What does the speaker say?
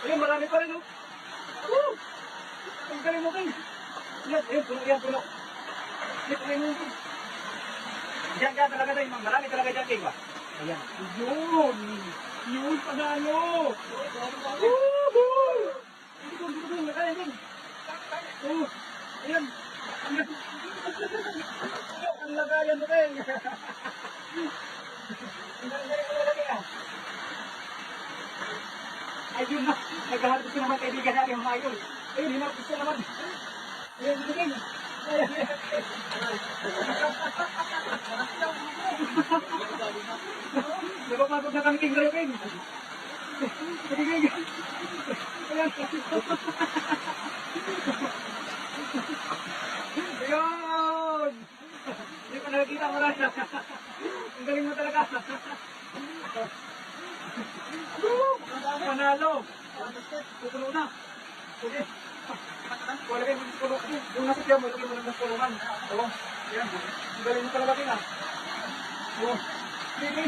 Ayun, marami pa rin, oh. Woo! Ang galing mo, King. Yan, ayun, puno yan, puno. Yan, ayun, ayun. Diyan talaga tayo, marami talaga dyan, King, ba? Ayan. Yun! Yun, panalo! Woohoo! Dito, nakaya, King. Oh, ayan. Ang lagayan mo, King. Ang galing, ah. Ayun na, naghahanap ko naman kaibigan natin mga idol. Ayun, hinap ko naman. Ayun, King. Napapagod na kami, King. Rayo, King. King. Ayan. Ayun. Hindi ko nakikita mo lang. Ang galing mo talaga. Panalo. Pupuno na. Sige. Wala kayo puno. Yung nasa tiyan mo, lagyan mo lang ng pulungan. Oo. Yan. Ang galing mo talaga, King. Oo. Sige.